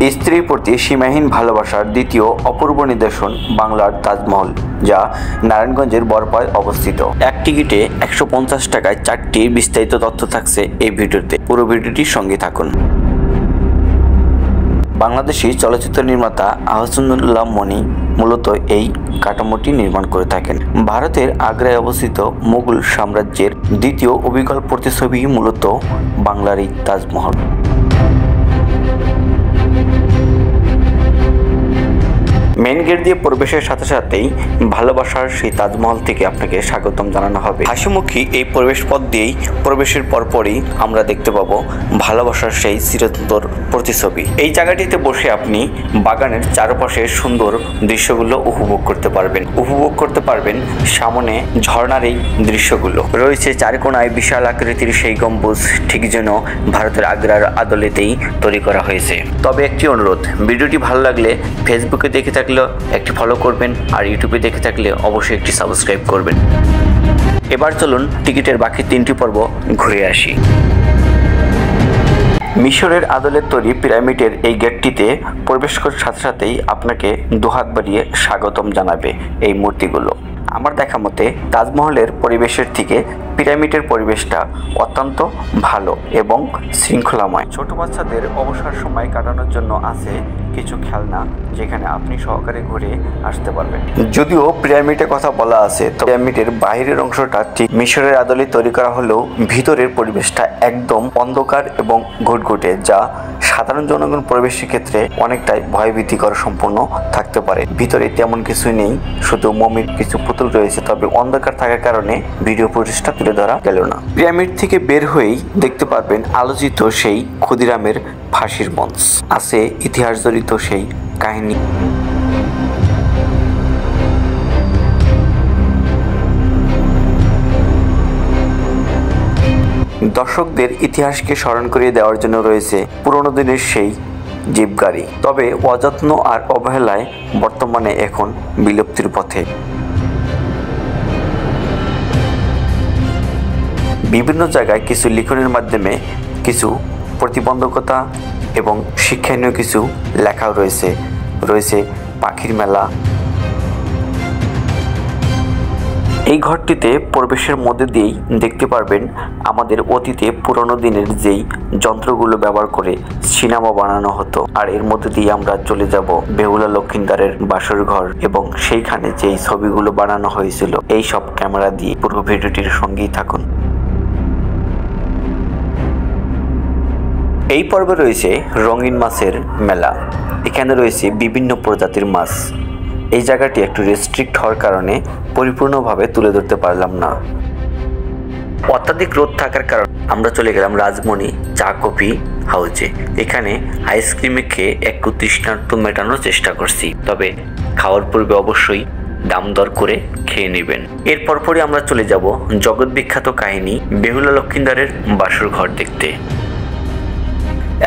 স্ত্রীর প্রতি সীমাহীন ভালোবাসার দ্বিতীয় অপূর্ব নিদর্শন বাংলার তাজমহল, যা নারায়ণগঞ্জের বড়পায় অবস্থিত। এক টিকিটে 150 টাকায় 4টি বিস্তারিত তথ্য থাকছে এই ভিডিওতে। পুরো ভিডিওটির সঙ্গে থাকুন। বাংলাদেশি চলচ্চিত্র নির্মাতা আহসানুল্লাহ মনি মূলত এই কাঠামোটি নির্মাণ করে থাকেন। ভারতের আগ্রায় অবস্থিত মুঘল সাম্রাজ্যের দ্বিতীয় অবিকল প্রতিচ্ছবি মূলত বাংলার এই তাজমহল। মেন গেট দিয়ে প্রবেশের সাথে সাথেই ভালোবাসার সেই তাজমহল থেকে আপনাকে স্বাগতম জানানো হবে। হাসিমুখী এই প্রবেশ পথ দিয়েই প্রবেশের পরপরই আমরা দেখতে পাবো ভালোবাসার সেই চিরন্তর প্রতিচ্ছবি। এই জায়গাটিতে বসে আপনি বাগানের চারপাশের সুন্দর দৃশ্যগুলো উপভোগ করতে পারবেন সামনে ঝর্ণার এই দৃশ্যগুলো। রয়েছে চারকোনায় বিশাল আকৃতির সেই গম্বুজ, ঠিক যেন ভারতের আগ্রার আদলেতেই তৈরি করা হয়েছে। তবে একটি অনুরোধ, ভিডিওটি ভালো লাগলে ফেসবুকে দেখে থাকলে একটি ফলো করবেন, আর ইউটিউবে দেখে থাকলে অবশ্যই একটি সাবস্ক্রাইব করবেন। এবার চলুন টিকিটের বাকি 3টি পর্ব ঘুরে আসি। মিশরের আদলের তৈরি পিরামিডের এই গেটটিতে প্রবেশ করার সাথে সাথেই আপনাকে দুহাত বাড়িয়ে স্বাগতম জানাবে এই মূর্তিগুলো। আমার দেখা মতে তাজমহলের পরিবেশের থেকে পিরামিডের পরিবেশটা অত্যন্ত ভালো এবং শৃঙ্খলাময়। ছোট বাচ্চাদের অবসর সময় কাটানোর জন্য আছে কিছু খেলনা, যেখানে আপনি সহকারে ঘুরে আসতে পারবেন। যদিও পিরামিডের কথা বলা আছে, তো পিরামিডের বাইরের অংশটা ঠিক মিশরের আদলে তৈরি করা হলেও ভিতরের পরিবেশটা একদম অন্ধকার এবং ঘুটঘুটে, যা সাধারণ জনগণ প্রবেশের ক্ষেত্রে অনেকটাই ভয়ভীতিকর সম্পূর্ণ থাকতে পারে। ভিতরে তেমন কিছুই নেই, শুধু মমির কিছু পুতুল রয়েছে, তবে অন্ধকার থাকার কারণে ভিডিও ফুটেজটা তুলে ধরা গেল না। পিরামিড থেকে বের হয়েই দেখতে পারবেন আলোচিত সেই ক্ষুদিরামের ফাঁসির মঞ্চ, আছে ইতিহাস জড়িত সেই কাহিনী। দর্শকদের ইতিহাসকে স্মরণ করিয়ে দেওয়ার জন্য রয়েছে পুরনো দিনের সেই জিপ গাড়ি, তবে অযত্ন আর অবহেলায় বর্তমানে এখন বিলুপ্তির পথে। বিভিন্ন জায়গায় কিছু লিখনের মাধ্যমে কিছু প্রতিবন্ধকতা এবং শিক্ষণীয় কিছু লেখাও রয়েছে পাখির মেলা। এই ঘরটিতে প্রবেশের মধ্যে দিয়েই দেখতে পারবেন আমাদের অতীতে পুরনো দিনের যেই যন্ত্রগুলো ব্যবহার করে সিনেমা বানানো হতো, আর এর মধ্যে দিয়ে আমরা চলে যাব বেহুলা লক্ষিন্দারের বাসর ঘর এবং সেইখানে যেই ছবিগুলো বানানো হয়েছিল। এই সব ক্যামেরা দিয়ে পুরো ভিডিওটির সঙ্গেই থাকুন। এই পর্বে রয়েছে রঙিন মাছের মেলা। এখানে রয়েছে বিভিন্ন প্রজাতির মাছ। এই জায়গাটি একটু রেস্ট্রিক্ট হওয়ার কারণে পরিপূর্ণভাবে তুলে ধরতে পারলাম না। অত্যাধিক রোদ থাকার কারণে আমরা চলে গেলাম রাজমণি চা কফি হাউজে। এখানে আইসক্রিমে খেয়ে একটু তৃষ্ণার্ত মেটানোর চেষ্টা করছি, তবে খাওয়ার পূর্বে অবশ্যই দাম দর করে খেয়ে নেবেন। এর পরপরই আমরা চলে যাব জগৎ বিখ্যাত কাহিনী বেহুলা লক্ষিন্দারের বাসর ঘর দেখতে।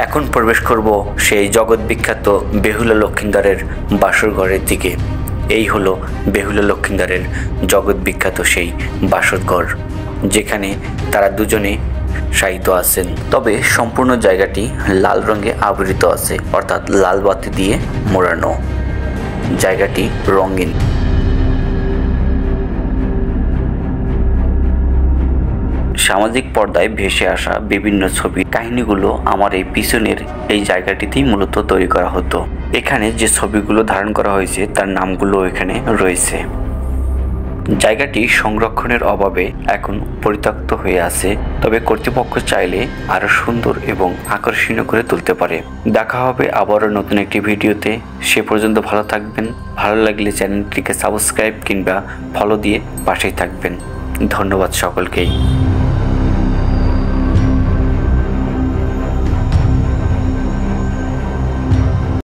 এখন প্রবেশ করব সেই জগৎ বিখ্যাত বেহুলা লক্ষিন্দারের বাসর ঘরের দিকে। এই হলো বেহুলা লক্ষিন্দারের জগৎ বিখ্যাত সেই বাসর ঘর, যেখানে তারা দুজনে শায়িত আছেন। তবে সম্পূর্ণ জায়গাটি লাল রঙে আবৃত আছে, অর্থাৎ লাল বাতি দিয়ে মোড়ানো। জায়গাটি রঙিন। সামাজিক পর্দায় ভেসে আসা বিভিন্ন ছবি কাহিনীগুলো আমার এই পিছনের এই জায়গাটিতেই মূলত তৈরি করা হতো। এখানে যে ছবিগুলো ধারণ করা হয়েছে তার নামগুলো এখানে রয়েছে। জায়গাটি সংরক্ষণের অভাবে এখন পরিত্যক্ত হয়ে আছে, তবে কর্তৃপক্ষ চাইলে আরো সুন্দর এবং আকর্ষণীয় করে তুলতে পারে। দেখা হবে আবারও নতুন একটি ভিডিওতে। সে পর্যন্ত ভালো থাকবেন। ভালো লাগলে চ্যানেলটিকে সাবস্ক্রাইব কিংবা ফলো দিয়ে পাশেই থাকবেন। ধন্যবাদ সকলকেই।